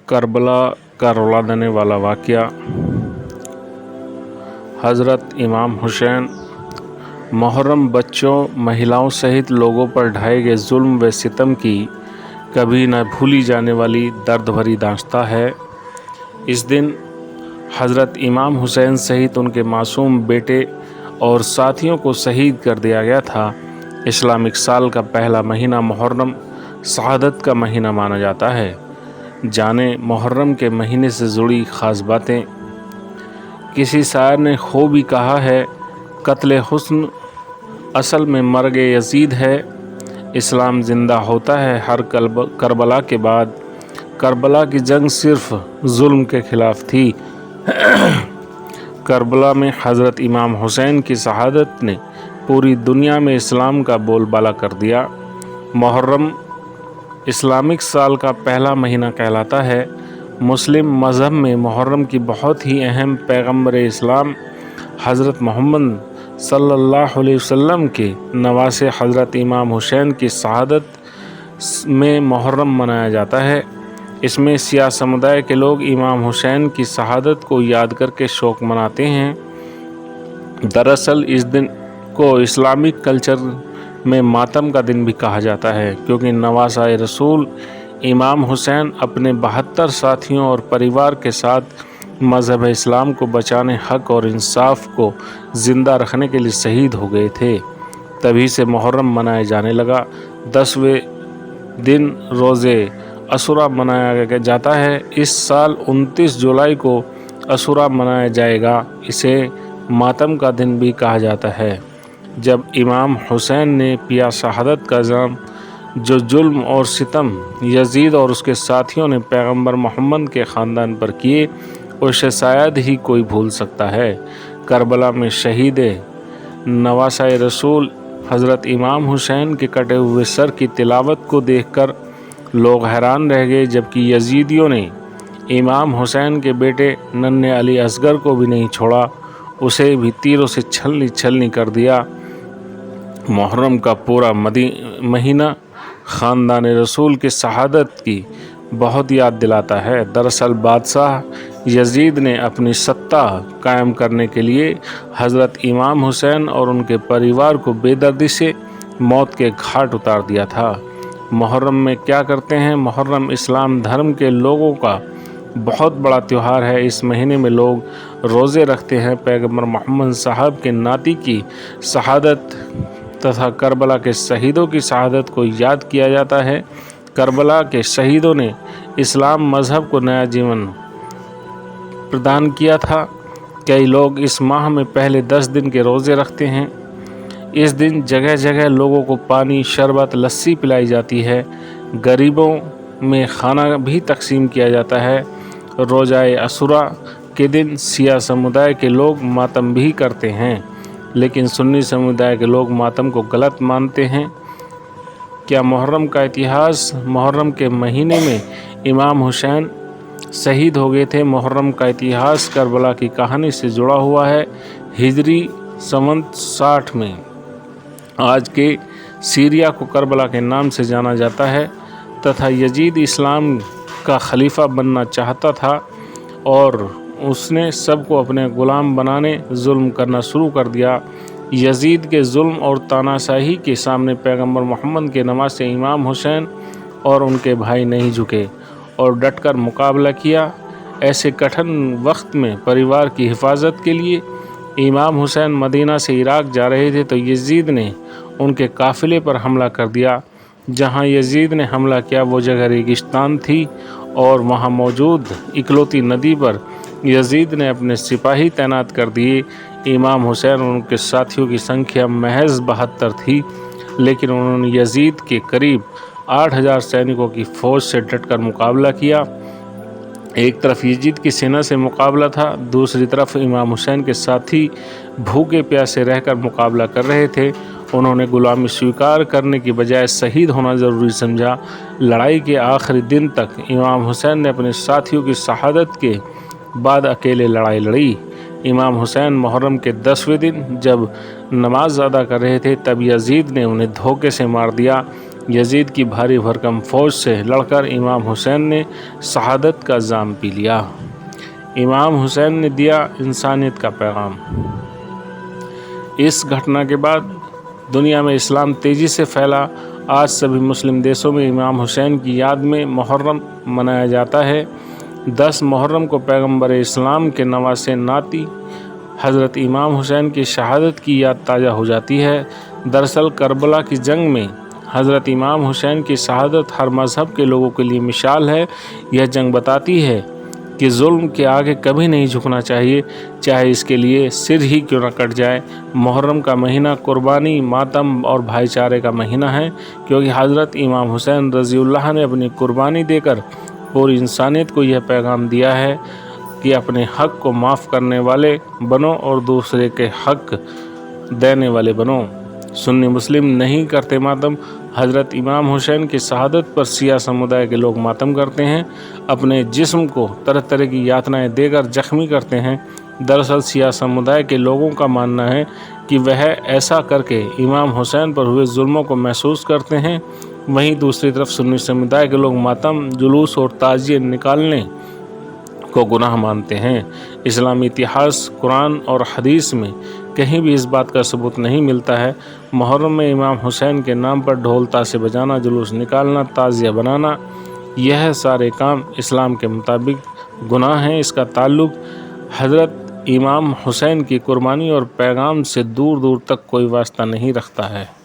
کربلا کا رلا دینے والا واقعہ۔ حضرت امام حسین محرم بچوں، مہیلاؤں سمیت لوگوں پر ڈھائے گئے ظلم و ستم کی کبھی نہ بھولی جانے والی درد بھری داستان ہے۔ اس دن حضرت امام حسین سمیت ان کے معصوم بیٹے اور ساتھیوں کو شہید کر دیا گیا تھا۔ اسلامک سال کا پہلا مہینہ محرم شہادت کا مہینہ مانا جاتا ہے۔ جانیں محرم کے مہینے سے جڑی خاص باتیں۔ کسی شاعر نے خوب ہی کہا ہے، قتل حسن اصل میں مرگ یزید ہے۔ اسلام زندہ ہوتا ہے ہر کربلا کے بعد۔ کربلا کی جنگ صرف ظلم کے خلاف تھی۔ کربلا میں حضرت امام حسین کی شہادت نے پوری دنیا میں اسلام کا بول بالا کر دیا۔ محرم اسلامک سال کا پہلا مہینہ کہلاتا ہے۔ مسلم مذہب میں محرم کی بہت ہی اہم پیغمبر اسلام حضرت محمد صلی اللہ علیہ وسلم کے نواسے حضرت امام حسین کی شہادت میں محرم منایا جاتا ہے۔ اس میں شیعہ سمدائے کے لوگ امام حسین کی شہادت کو یاد کر کے شوق مناتے ہیں۔ دراصل اس دن کو اسلامک کلچر میں ماتم کا دن بھی کہا جاتا ہے، کیونکہ نواسہ رسول امام حسین اپنے 72 ساتھیوں اور پریوار کے ساتھ مذہب اسلام کو بچانے، حق اور انصاف کو زندہ رکھنے کے لیے شہید ہو گئے تھے۔ تبھی سے محرم منایا جانے لگا۔ 10ویں دن روز عاشوراء منایا جاتا ہے۔ اس سال 29 جولائی کو عاشوراء منایا جائے گا۔ اسے ماتم کا دن بھی کہا جاتا ہے، جب امام حسین نے پیا شہادت کا جام جو ظلم اور ستم یزید اور اس کے ساتھیوں نے پیغمبر محمد کے خاندان پر کیے، اسے شاید ہی کوئی بھول سکتا ہے۔ کربلا میں شہید نواسہ رسول حضرت امام حسین کے کٹے ہوئے سر کی تلاوت کو دیکھ کر لوگ حیران رہ گئے، جبکہ یزیدیوں نے امام حسین کے بیٹے ننھے علی اصغر کو بھی نہیں چھوڑا، اسے بھی تیروں سے چھلنی چھلنی کر دیا۔ محرم کا پورا مہینہ خاندان رسول کی شہادت کی بہت یاد دلاتا ہے۔ دراصل بادشاہ یزید نے اپنی سطح قائم کرنے کے لیے حضرت امام حسین اور ان کے پریوار کو بے دردی سے موت کے گھاٹ اتار دیا تھا۔ محرم میں کیا کرتے ہیں؟ محرم اسلام دھرم کے لوگوں کا بہت بڑا تہوار ہے۔ اس مہینے میں لوگ روزے رکھتے ہیں، پیغمبر محمد صاحب کے ناتی کی شہادت تથા کربلا کے شہیدوں کی شہادت کو یاد کیا جاتا ہے۔ کربلا کے شہیدوں نے اسلام مذہب کو نیا جیون پردان کیا تھا۔ کئی لوگ اس ماہ میں پہلے 10 دن کے روزے رکھتے ہیں۔ اس دن جگہ جگہ لوگوں کو پانی، شربت، لسی پلائی جاتی ہے۔ غریبوں میں کھانا بھی تقسیم کیا جاتا ہے۔ روزہ عاشوراء کے دن شیعہ سمدائے کے لوگ ماتم بھی کرتے ہیں، لیکن سنی سمدائے کے لوگ ماتم کو غلط مانتے ہیں۔ کیا محرم کا اتہاس؟ محرم کے مہینے میں امام حسین شہید ہو گئے تھے۔ محرم کا اتہاس کربلا کی کہانی سے جڑا ہوا ہے۔ ہجری سن 60 میں آج کے سیریا کو کربلا کے نام سے جانا جاتا ہے تથا یزید اسلام کا خلیفہ بننا چاہتا تھا اور اس نے سب کو اپنے غلام بنانے، ظلم کرنا شروع کر دیا۔ یزید کے ظلم اور تاناشاہی کے سامنے پیغمبر محمد کے نواسے امام حسین اور ان کے بھائی نہیں جھکے اور ڈٹ کر مقابلہ کیا۔ ایسے کٹھن وقت میں پریوار کی حفاظت کے لیے امام حسین مدینہ سے عراق جا رہے تھے تو یزید نے ان کے قافلے پر حملہ کر دیا۔ جہاں یزید نے حملہ کیا وہ جگہ ریگستان تھی اور وہاں موجود اکلوتی ندی پر یزید نے اپنے سپاہی تعینات کر دیے۔ امام حسین اور ان کے ساتھیوں کی سنکھیا محض 72 تھی، لیکن انہوں نے یزید کے قریب 8000 سینکوں کی فوج سے ڈٹ کر مقابلہ کیا۔ ایک طرف یزید کی سینا سے مقابلہ تھا، دوسری طرف امام حسین کے ساتھی بھوکے پیاسے رہ کر مقابلہ کر رہے تھے۔ انہوں نے غلامی سویکار کرنے کی بجائے شہید ہونا ضروری سمجھا۔ لڑائی کے آخری دن تک امام حسین نے اپنے ساتھیوں کی شہادت کے بعد اکیلے لڑائی لڑی۔ امام حسین محرم کے 10ویں دن جب نماز ادا کر رہے تھے تب یزید نے انہیں دھوکے سے مار دیا۔ یزید کی بھاری بھرکم فوج سے لڑ کر امام حسین نے شہادت کا جام پی لیا۔ امام حسین نے دیا انسانیت کا پیغام۔ اس گھٹنا کے بعد دنیا میں اسلام تیزی سے پھیلا۔ آج سبھی مسلم دیشوں میں امام حسین کی یاد میں محرم منایا جاتا ہے۔ 10 محرم کو پیغمبر اسلام کے نواسے ناتی حضرت امام حسین کی شہادت کی یاد تازہ ہو جاتی ہے۔ دراصل کربلا کی جنگ میں حضرت امام حسین کی شہادت ہر مذہب کے لوگوں کے لیے مثال ہے۔ یہ جنگ بتاتی ہے کہ ظلم کے آگے کبھی نہیں جھکنا چاہیے، چاہے اس کے لیے سر ہی کیوں نہ کٹ جائے۔ محرم کا مہینہ قربانی، ماتم اور بھائی چارے کا مہینہ ہے، کیونکہ حضرت امام حسین رضی اللہ نے اپنی قربانی دے کر پوری انسانیت کو یہ پیغام دیا ہے کہ اپنے حق کو معاف کرنے والے بنو اور دوسرے کے حق دینے والے بنو۔ سنی مسلم نہیں کرتے ماتم۔ حضرت امام حسین کی شہادت پر سیاہ سمودائے کے لوگ ماتم کرتے ہیں، اپنے جسم کو طرح طرح کی یاتنائیں دے کر زخمی کرتے ہیں۔ دراصل سیاہ سمودائے کے لوگوں کا ماننا ہے کہ وہ ایسا کر کے امام حسین پر ہوئے ظلموں کو محسوس کرتے ہیں۔ وہیں دوسری طرف سنی سمودائے کے لوگ ماتم، جلوس اور تعزیے نکالنے کو گناہ مانتے ہیں۔ اسلامی اتہاس، قرآن اور حدیث میں کہیں بھی اس بات کا ثبوت نہیں ملتا ہے۔ محرم میں امام حسین کے نام پر ڈھول تاشے بجانا، جلوس نکالنا، تعزیہ بنانا، یہ سارے کام اسلام کے مطابق گناہ ہیں۔ اس کا تعلق حضرت امام حسین کی قربانی اور پیغام سے دور دور تک کوئی واسطہ نہیں رکھتا ہے۔